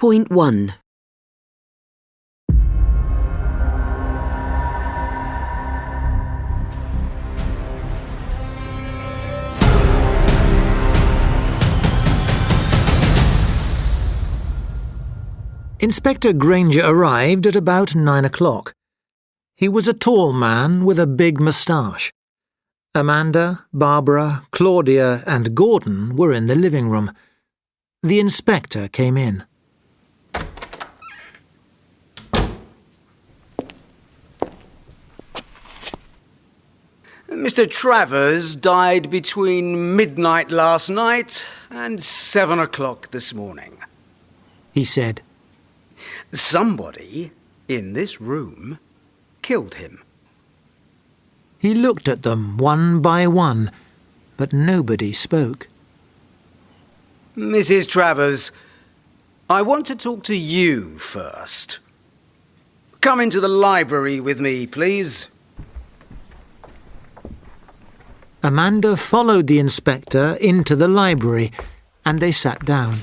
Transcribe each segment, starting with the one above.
8.1. Inspector Granger arrived at about 9 o'clock. He was a tall man with a big moustache. Amanda, Barbara, Claudia and Gordon were in the living room. The inspector came in. Mr. Travers died between midnight last night and 7 o'clock this morning, he said. Somebody in this room killed him. He looked at them one by one, but nobody spoke. Mrs. Travers, I want to talk to you first. Come into the library with me, please. Amanda followed the inspector into the library, and they sat down.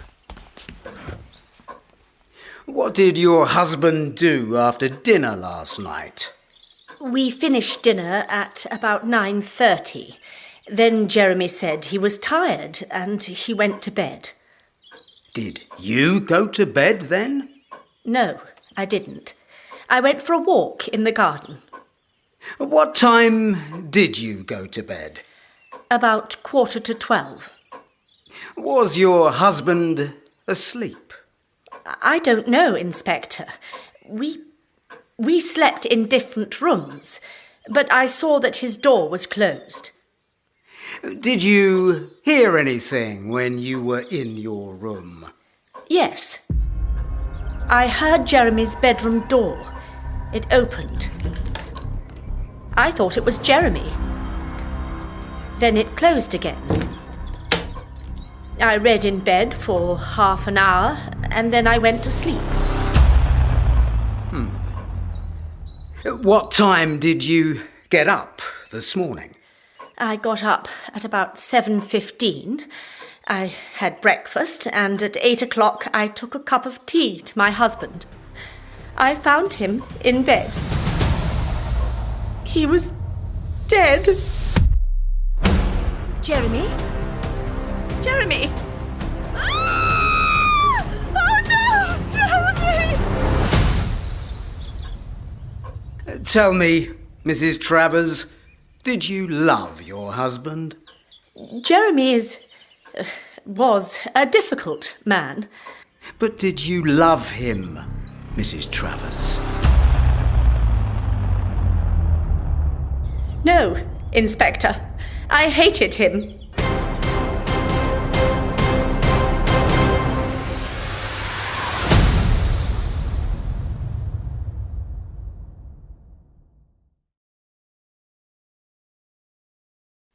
What did your husband do after dinner last night? We finished dinner at about 9:30. Then Jeremy said he was tired and he went to bed. Did you go to bed then? No, I didn't. I went for a walk in the garden. What time did you go to bed? About 11:45. Was your husband asleep? I don't know, Inspector. We slept in different rooms, but I saw that his door was closed. Did you hear anything when you were in your room? Yes. I heard Jeremy's bedroom door. It opened. I thought it was Jeremy. Then it closed again. I read in bed for half an hour, and then I went to sleep. What time did you get up this morning? I got up at about 7:15. I had breakfast, and at 8 o'clock I took a cup of tea to my husband. I found him in bed. He was dead. Jeremy? Jeremy! Ah! Oh no! Jeremy! Tell me, Mrs. Travers, did you love your husband? Jeremy was a difficult man. But did you love him, Mrs. Travers? No, Inspector. I hated him.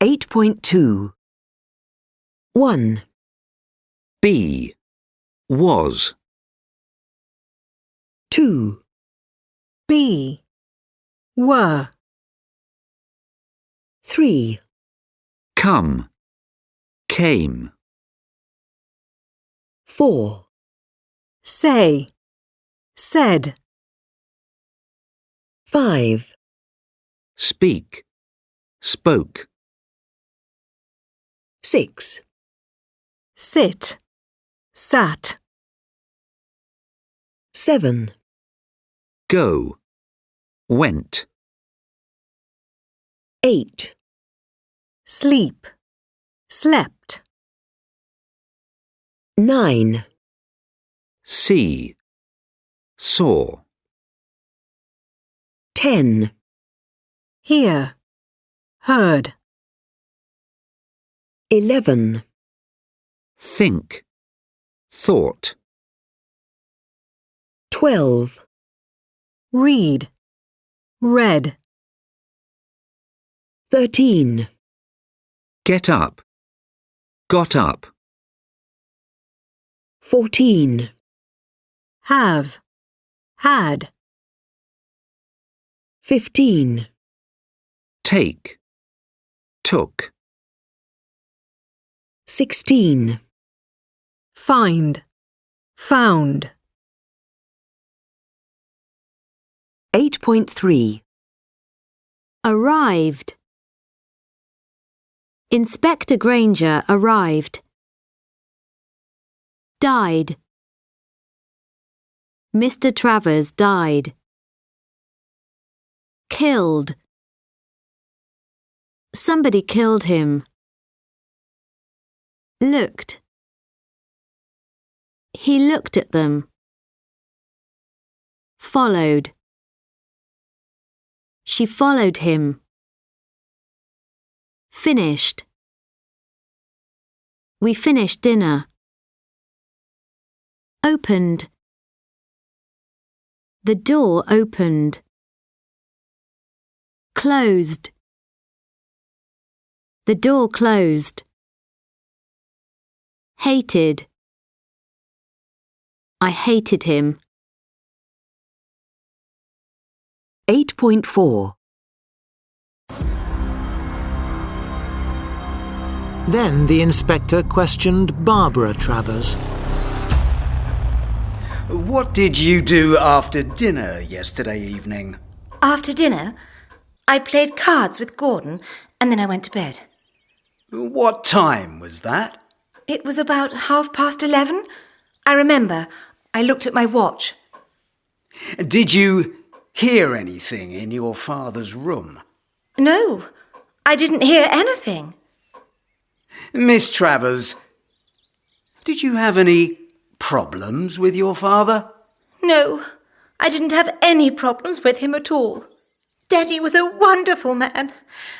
Eight point 2. 1. B. Was. 2. B. Were. 3. Come. Came. 4. Say. Said. 5. Speak. Spoke. 6. Sit. Sat. 7. Go. Went. 8. Sleep. Slept. 9. See. Saw. 10. Hear. Heard. 11. Think. Thought. 12. Read. Read. 13. Get up. Got up. 14. Have. Had. 15. Take. Took. 16. Find. Found. 8.3. Arrived. Inspector Granger arrived. Died. Mr. Travers died. Killed. Somebody killed him. Looked. He looked at them. Followed. She followed him. Finished. We finished dinner. Opened. The door opened. Closed. The door closed. Hated. I hated him. 8.4. Then the inspector questioned Barbara Travers. What did you do after dinner yesterday evening? After dinner, I played cards with Gordon and then I went to bed. What time was that? It was about 11:30. I remember. I looked at my watch. Did you hear anything in your father's room? No, I didn't hear anything. Miss Travers, did you have any problems with your father? No, I didn't have any problems with him at all. Daddy was a wonderful man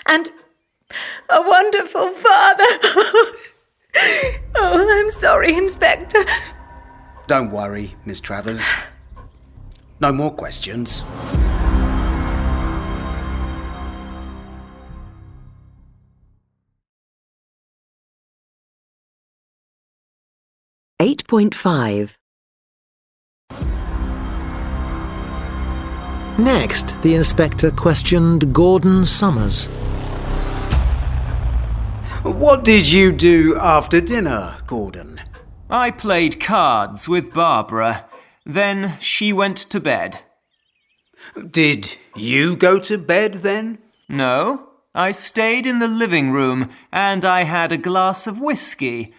and a wonderful father. Oh, I'm sorry, Inspector. Don't worry, Miss Travers. No more questions. $8.5. Next, the inspector questioned Gordon Summers. What did you do after dinner, Gordon? I played cards with Barbara. Then she went to bed. Did you go to bed then? No, I stayed in the living room and I had a glass of whiskey.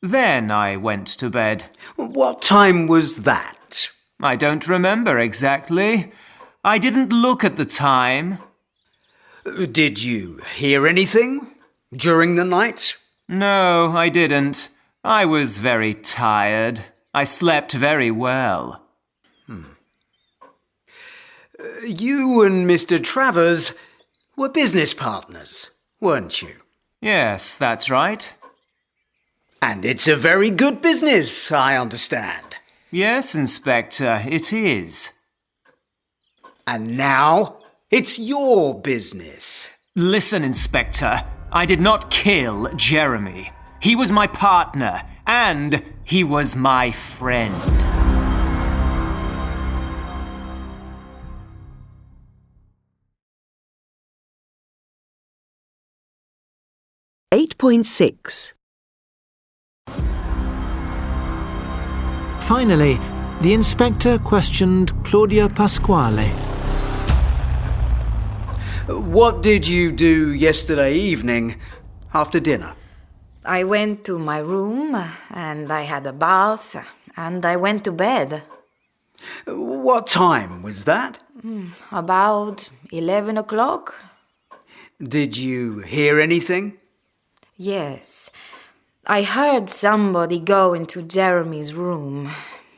Then I went to bed. What time was that? I don't remember exactly. I didn't look at the time. Did you hear anything during the night? No, I didn't. I was very tired. I slept very well. You and Mr. Travers were business partners, weren't you? Yes, that's right. And it's a very good business, I understand. Yes, Inspector, it is. And now it's your business. Listen, Inspector, I did not kill Jeremy. He was my partner, and he was my friend. $8.6. Finally, the inspector questioned Claudia Pasquale. What did you do yesterday evening after dinner? I went to my room and I had a bath and I went to bed. What time was that? About 11 o'clock? Did you hear anything? Yes. I heard somebody go into Jeremy's room.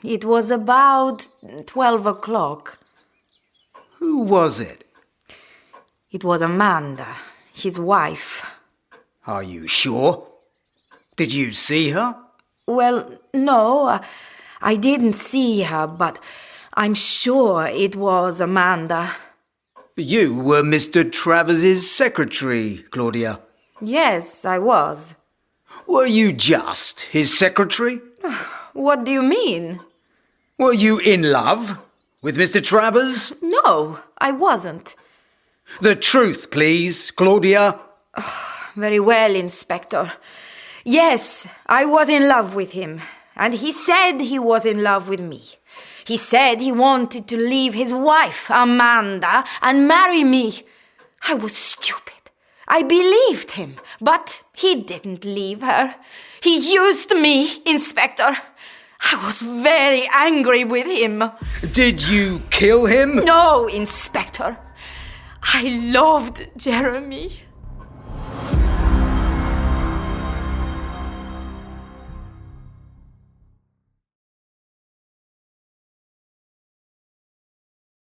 It was about 12 o'clock. Who was it? It was Amanda, his wife. Are you sure? Did you see her? Well, no, I didn't see her, but I'm sure it was Amanda. You were Mr. Travers's secretary, Claudia. Yes, I was. Were you just his secretary? What do you mean? Were you in love with Mr. Travers? No, I wasn't. The truth, please, Claudia. Very well, Inspector. Yes, I was in love with him, and he said he was in love with me. He said he wanted to leave his wife, Amanda, and marry me. I was stupid. I believed him, but he didn't leave her. He used me, Inspector. I was very angry with him. Did you kill him? No, Inspector. I loved Jeremy.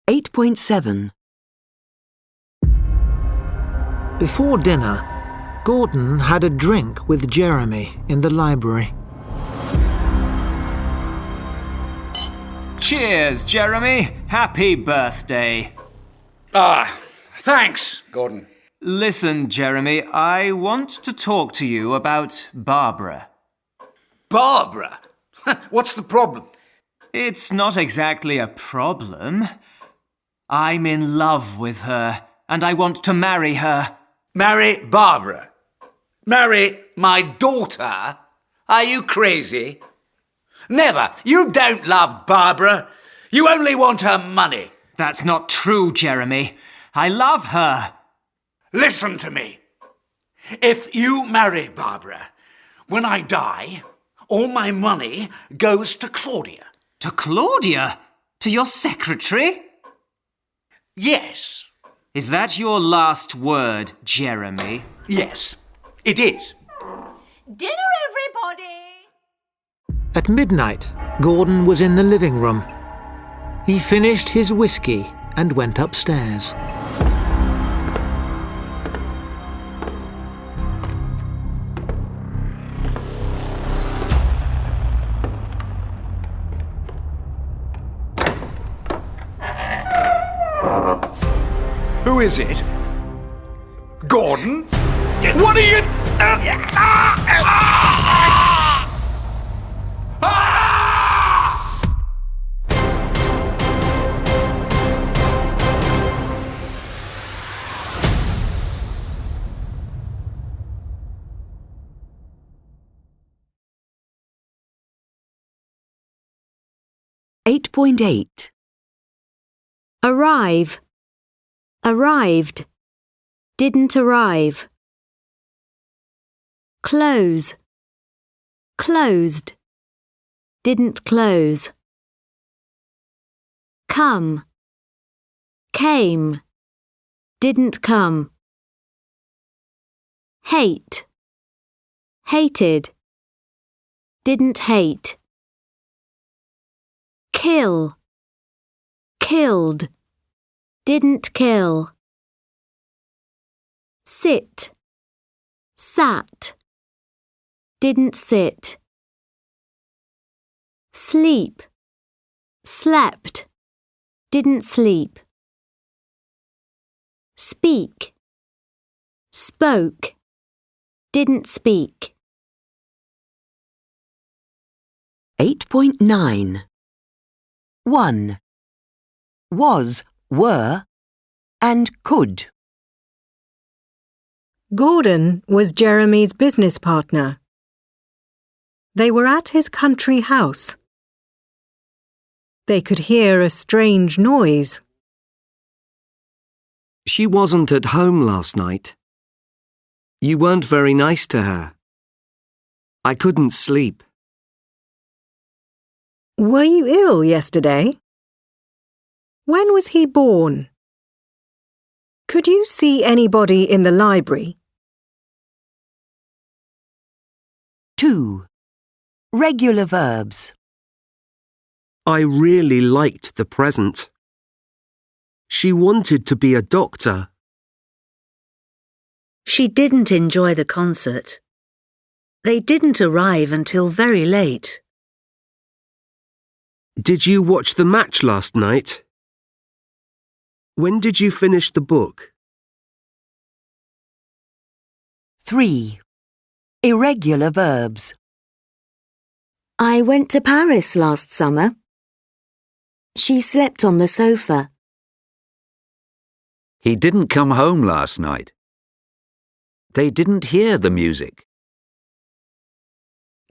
Eight point seven. Before dinner, Gordon had a drink with Jeremy in the library. Cheers, Jeremy. Happy birthday. Thanks, Gordon. Listen, Jeremy, I want to talk to you about Barbara. Barbara? What's the problem? It's not exactly a problem. I'm in love with her, and I want to marry her. Marry Barbara? Marry my daughter? Are you crazy? Never. You don't love Barbara. You only want her money. That's not true, Jeremy. I love her. Listen to me. If you marry Barbara, when I die, all my money goes to Claudia. To Claudia? To your secretary? Yes. Is that your last word, Jeremy? Yes, it is. Dinner, everybody! At midnight, Gordon was in the living room. He finished his whiskey and went upstairs. Who is it? Gordon? What are you... Eight point eight. Arrive. Arrived. Didn't arrive. Close. Closed. Didn't close. Come. Came. Didn't come. Hate. Hated. Didn't hate. Kill. Killed. Didn't kill. Sit. Sat. Didn't sit. Sleep. Slept. Didn't sleep. Speak. Spoke. Didn't speak. 8.9. 1. Was, were, and could. Gordon was Jeremy's business partner. They were at his country house. They could hear a strange noise. She wasn't at home last night. You weren't very nice to her. I couldn't sleep. Were you ill yesterday? When was he born? Could you see anybody in the library? 2. Regular verbs. I really liked the present. She wanted to be a doctor. She didn't enjoy the concert. They didn't arrive until very late. Did you watch the match last night? When did you finish the book? 3. Irregular verbs. I went to Paris last summer. She slept on the sofa. He didn't come home last night. They didn't hear the music.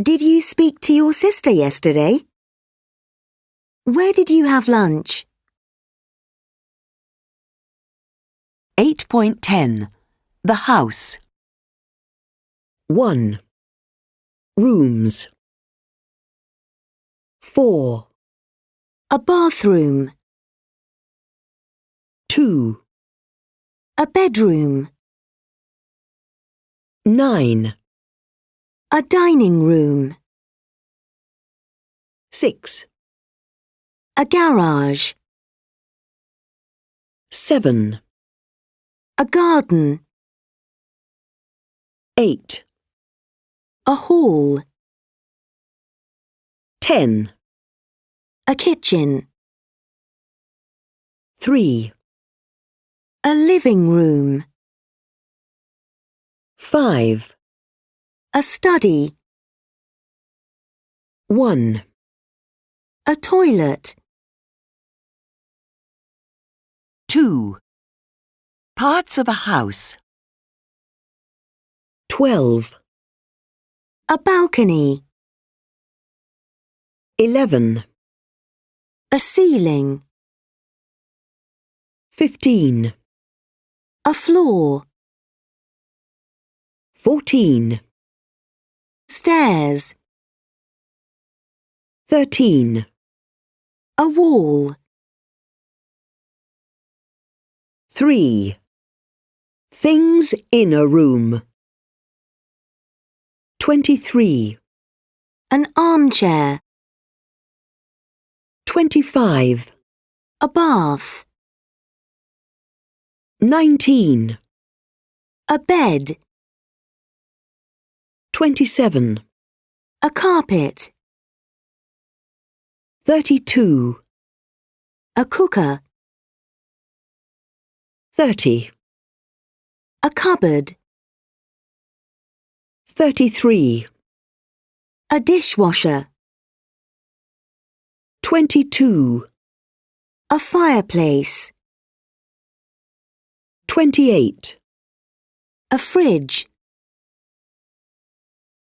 Did you speak to your sister yesterday? Where did you have lunch? 8.10. The house. 1. Rooms. 4. A bathroom. 2. A bedroom. 9. A dining room. 6. A garage. 7. A garden. 8. A hall. 10. A kitchen. 3. A living room. 5. A study. 1. A toilet. 2. Parts of a house. 12. A balcony. 11. A ceiling. 15. A floor. 14. Stairs. 13. A wall. 3. Things in a room. 23. An armchair. 25. A bath. 19. A bed. 27. A carpet. 32. A cooker. 30. A cupboard. 33. A dishwasher. 22. A fireplace. 28. A fridge.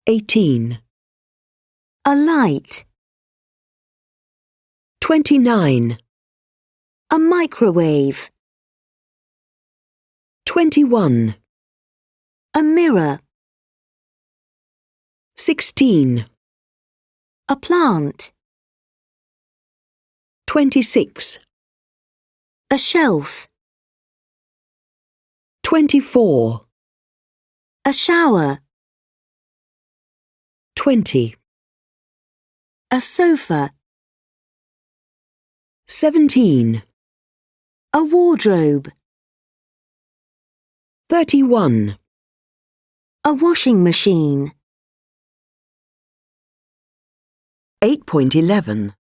18. A light. 29. A microwave. 21. A mirror. 16. A plant. 26. A shelf. 24. A shower. 20. A sofa. 17. A wardrobe. 31. A washing machine. 8.11.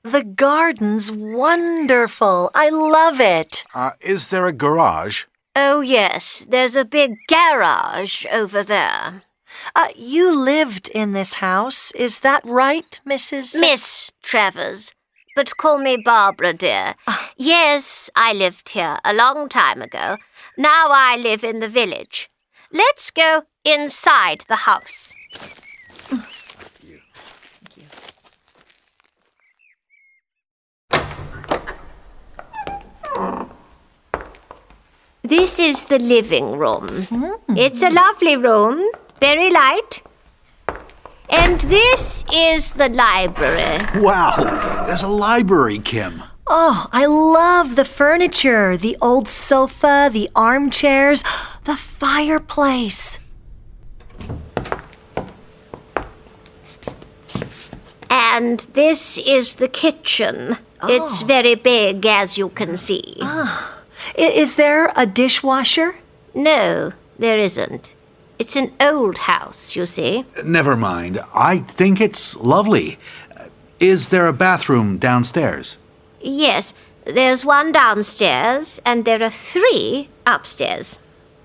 The garden's wonderful. I love it. Is there a garage? Oh, yes. There's a big garage over there. You lived in this house. Is that right, Mrs. Miss Travers. But call me Barbara, dear. Yes, I lived here a long time ago. Now I live in the village. Let's go inside the house. This is the living room. It's a lovely room, very light. And this is the library. Wow, there's a library, Kim. Oh, I love the furniture, the old sofa, the armchairs, the fireplace. And this is the kitchen. It's very big, as you can see. Is there a dishwasher? No, there isn't. It's an old house, you see. Never mind. I think it's lovely. Is there a bathroom downstairs? Yes, there's one downstairs, and there are 3 upstairs.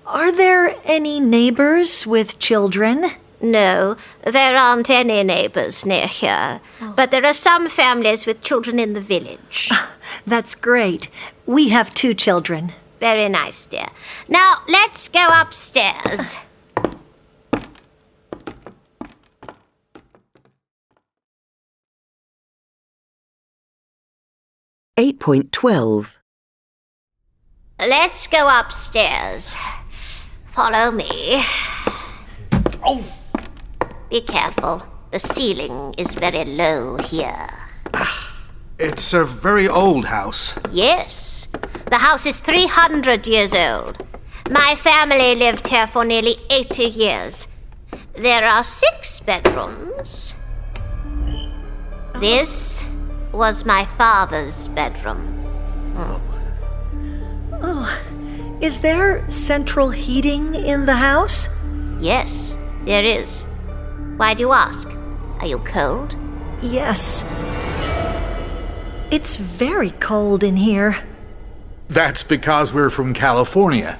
Are there any neighbors with children? No, there aren't any neighbors near here, but there are some families with children in the village. That's great. We have 2 children. Very nice, dear. Now, let's go upstairs. Eight point 12. Let's go upstairs. Follow me. Oh! Be careful. The ceiling is very low here. It's a very old house. Yes. The house is 300 years old. My family lived here for nearly 80 years. There are 6 bedrooms. This was my father's bedroom. Oh, is there central heating in the house? Yes, there is. Why do you ask? Are you cold? Yes. It's very cold in here. That's because we're from California.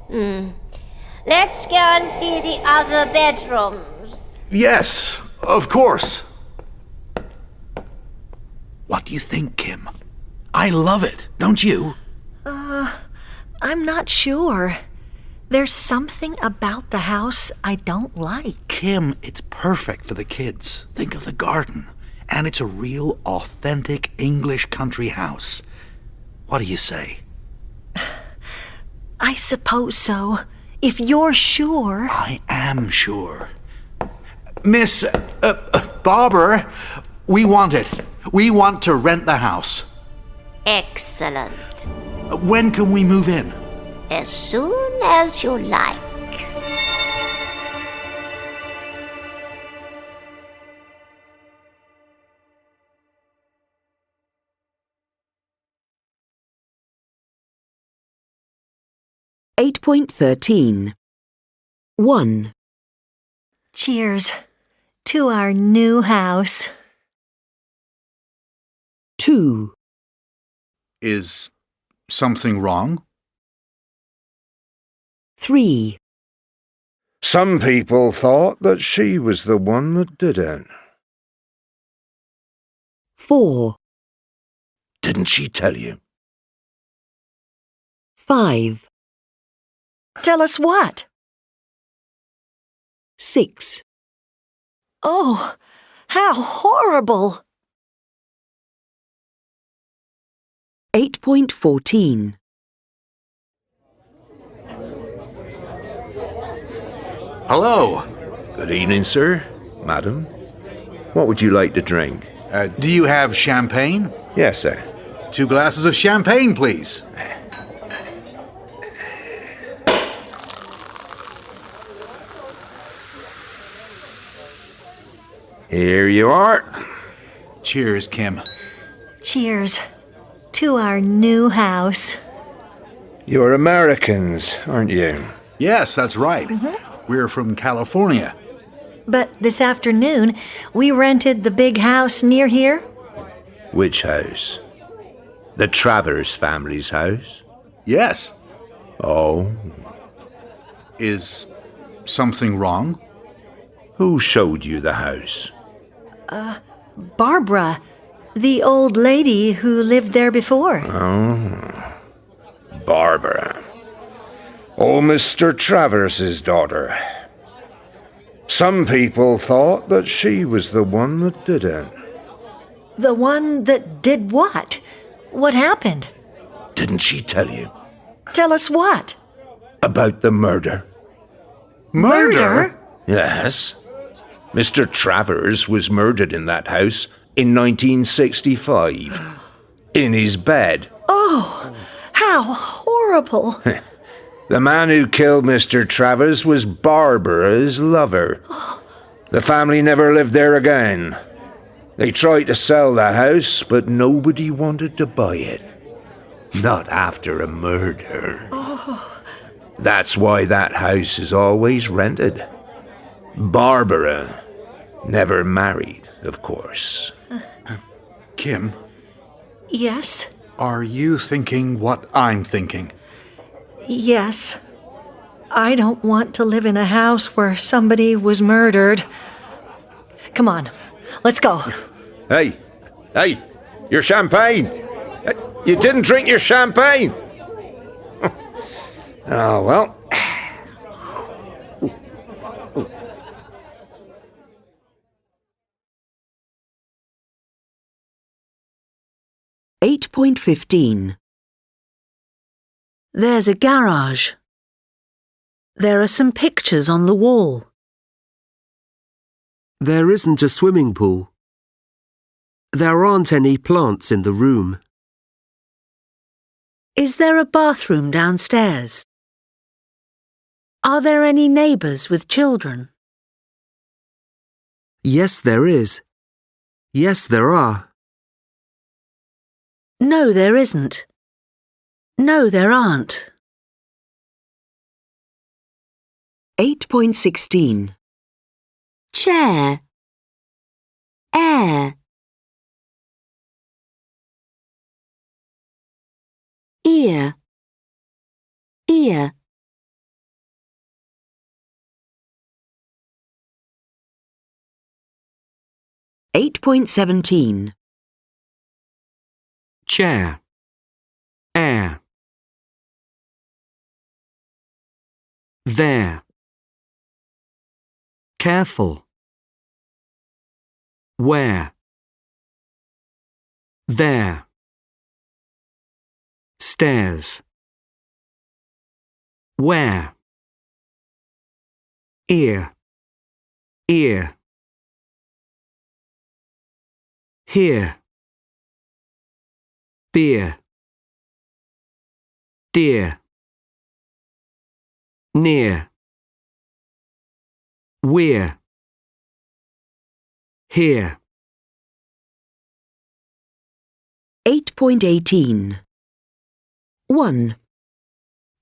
Let's go and see the other bedrooms. Yes, of course. What do you think, Kim? I love it, don't you? I'm not sure. There's something about the house I don't like. Kim, it's perfect for the kids. Think of the garden. And it's a real, authentic English country house. What do you say? I suppose so. If you're sure. I am sure. Miss Barbara, we want it. We want to rent the house. Excellent. When can we move in? As soon as you like. Eight point 13. 1, Cheers to our new house. 2, Is something wrong? 3, Some people thought that she was the one that did it. 4, Didn't she tell you? 5, Tell us what? 6, Oh, how horrible! 8.14. Hello. Good evening, sir. Madam. What would you like to drink? Do you have champagne? Yes, sir. 2 glasses of champagne, please. Here you are. Cheers, Kim. Cheers to our new house. You're Americans, aren't you? Yes, that's right. We're from California. But this afternoon, we rented the big house near here. Which house? The Travers family's house? Yes. Oh. Is something wrong? Who showed you the house? Barbara, the old lady who lived there before. Oh. Barbara. Old Mr. Travers's daughter. Some people thought that she was the one that did it. The one that did what? What happened? Didn't she tell you? Tell us what? About the murder. Murder? Yes. Mr. Travers was murdered in that house in 1965. In his bed. Oh, how horrible. The man who killed Mr. Travers was Barbara's lover. The family never lived there again. They tried to sell the house, but nobody wanted to buy it. Not after a murder. That's why that house is always rented. Barbara never married, of course. Kim, Yes, are you thinking what I'm thinking? yes. I don't want to live in a house where somebody was murdered. Come on, let's go. Hey, your champagne! You didn't drink your champagne! Oh, well. 8.15. There's a garage. There are some pictures on the wall. There isn't a swimming pool. There aren't any plants in the room. Is there a bathroom downstairs? Are there any neighbours with children? Yes, there is. Yes, there are. No, there isn't. No, there aren't. 8.16. Chair. Air. Ear. Ear. Eight 8.17. Chair. Air. There. Careful. Where. There. Stairs. Where. Ear. Ear. Here. Beer. Dear. Near. We're. Here. 8.18. 1.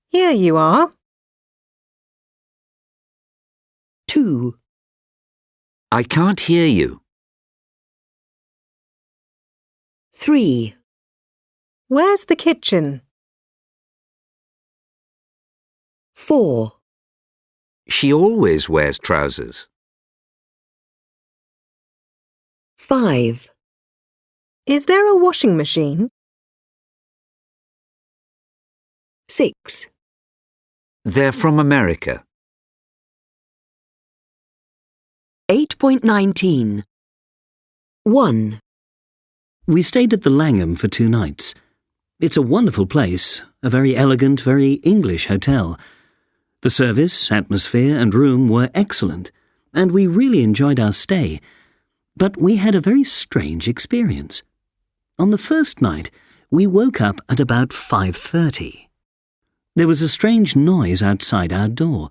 Here you are. 2. I can't hear you. 3. Where's the kitchen? 4. She always wears trousers. 5. Is there a washing machine? 6. They're from America. 8.19. 1. We stayed at the Langham for 2 nights. It's a wonderful place, a very elegant, very English hotel. The service, atmosphere and room were excellent, and we really enjoyed our stay. But we had a very strange experience. On the first night, we woke up at about 5:30. There was a strange noise outside our door.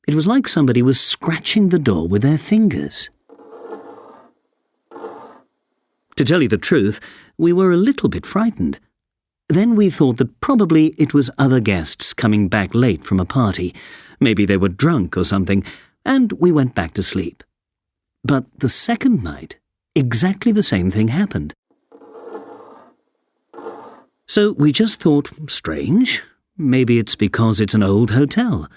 It was like somebody was scratching the door with their fingers. To tell you the truth, we were a little bit frightened. Then we thought that probably it was other guests coming back late from a party. Maybe they were drunk or something, and we went back to sleep. But the second night, exactly the same thing happened. So we just thought, strange, maybe it's because it's an old hotel.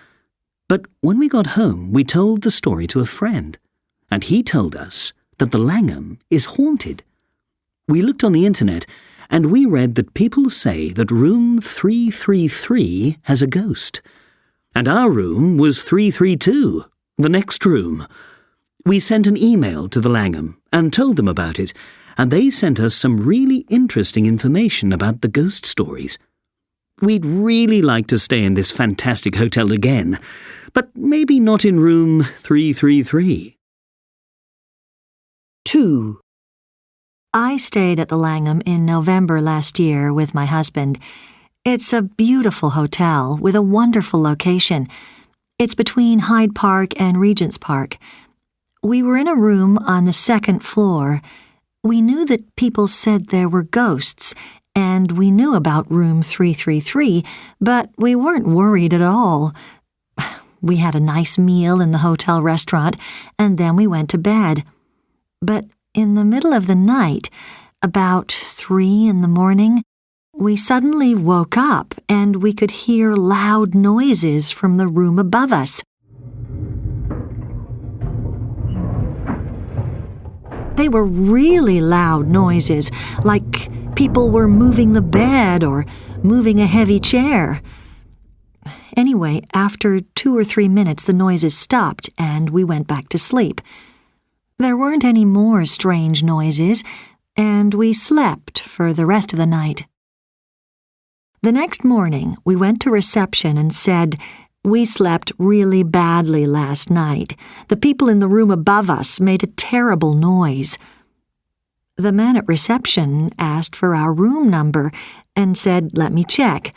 But when we got home, we told the story to a friend, and he told us that the Langham is haunted. We looked on the internet, and we read that people say that room 333 has a ghost. And our room was 332, the next room. We sent an email to the Langham and told them about it, and they sent us some really interesting information about the ghost stories. We'd really like to stay in this fantastic hotel again, but maybe not in room 333. 2. I stayed at the Langham in November last year with my husband. It's a beautiful hotel with a wonderful location. It's between Hyde Park and Regent's Park. We were in a room on the 2nd floor. We knew that people said there were ghosts, and we knew about room 333, but we weren't worried at all. We had a nice meal in the hotel restaurant, and then we went to bed. But in the middle of the night, about 3 in the morning, we suddenly woke up and we could hear loud noises from the room above us. They were really loud noises, like people were moving the bed or moving a heavy chair. Anyway, after 2 or 3 minutes, the noises stopped and we went back to sleep. There weren't any more strange noises, and we slept for the rest of the night. The next morning, we went to reception and said, "We slept really badly last night. The people in the room above us made a terrible noise." The man at reception asked for our room number and said, "Let me check."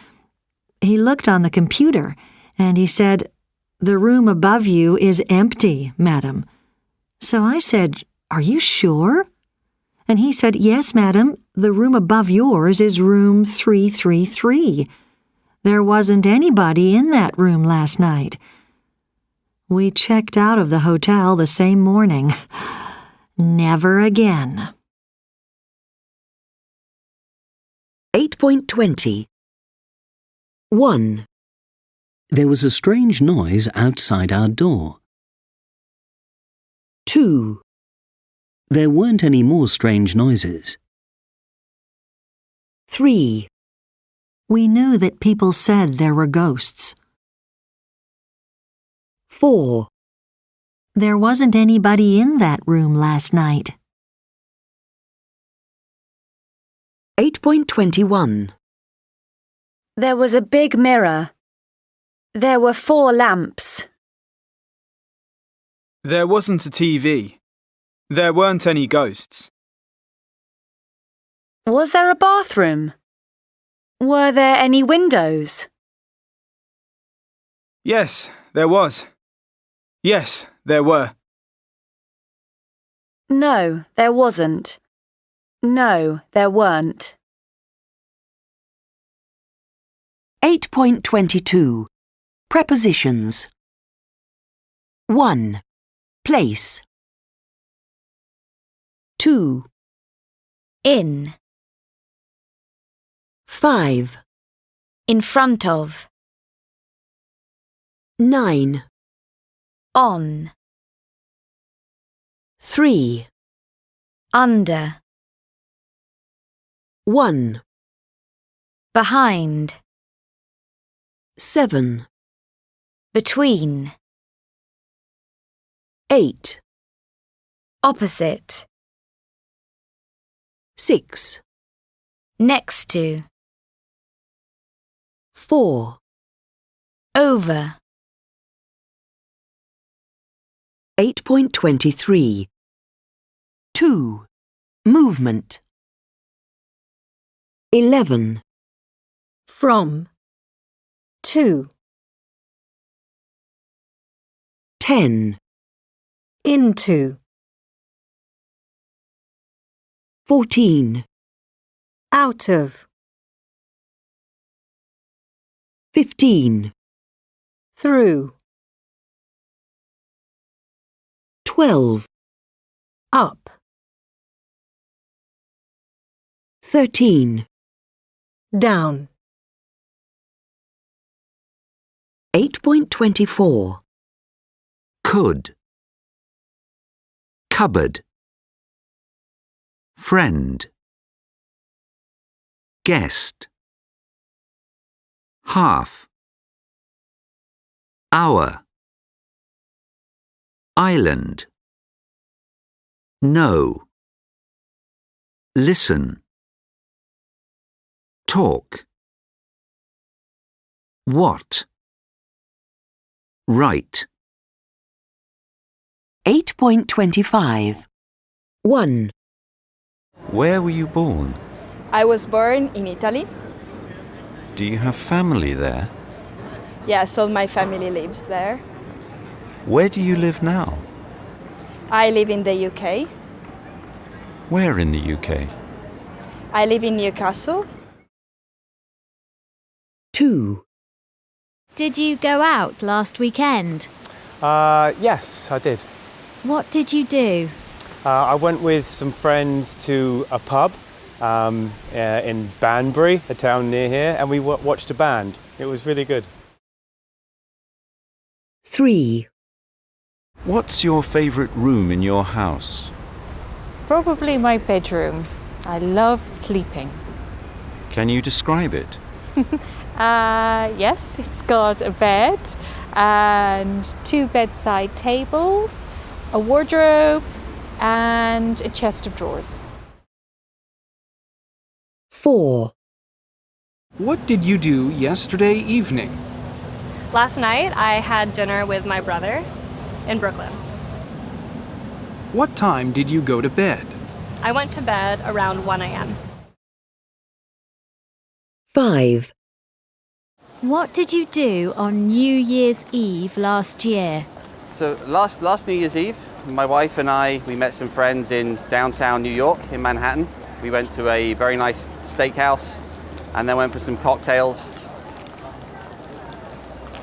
He looked on the computer and he said, "The room above you is empty, madam." So I said, "Are you sure?" And he said, "Yes, madam, the room above yours is room 333. There wasn't anybody in that room last night." We checked out of the hotel the same morning. Never again. 8.20. 1. There was a strange noise outside our door. 2. There weren't any more strange noises. 3. We knew that people said there were ghosts. 4. There wasn't anybody in that room last night. 8.21. There was a big mirror. There were 4 lamps. There wasn't a TV. There weren't any ghosts. Was there a bathroom? Were there any windows? Yes, there was. Yes, there were. No, there wasn't. No, there weren't. 8.22. Prepositions. 1. Place. 2. In. 5. In front of. 9. On. 3. Under. 1. Behind. 7. Between. 8. Opposite. 6. Next to. 4. Over. 8.23. 2. Movement. 11. From. 2. 10. Into. 14. Out of. 15. Through. 12. Up. 13. Down. 8.24. Could. Cupboard. Friend. Guest. Half. Hour. Island. No. Listen. Talk. What? Write. 8.25. 1. Where were you born? I was born in Italy. Do you have family there? Yes, all my family lives there. Where do you live now? I live in the UK. Where in the UK? I live in Newcastle. 2. Did you go out last weekend? Yes, I did. What did you do? I went with some friends to a pub in Banbury, a town near here, and we watched a band. It was really good. 3. What's your favourite room in your house? Probably my bedroom. I love sleeping. Can you describe it? Yes, it's got a bed and 2 bedside tables, a wardrobe, and a chest of drawers. 4. What did you do yesterday evening? Last night, I had dinner with my brother in Brooklyn. What time did you go to bed? I went to bed around 1 a.m. 5. What did you do on New Year's Eve last year? So last New Year's Eve, my wife and I, we met some friends in downtown New York, in Manhattan. We went to a very nice steakhouse and then went for some cocktails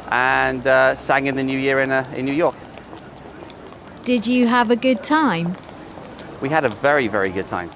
and sang in the New Year in New York. Did you have a good time? We had a very, very good time.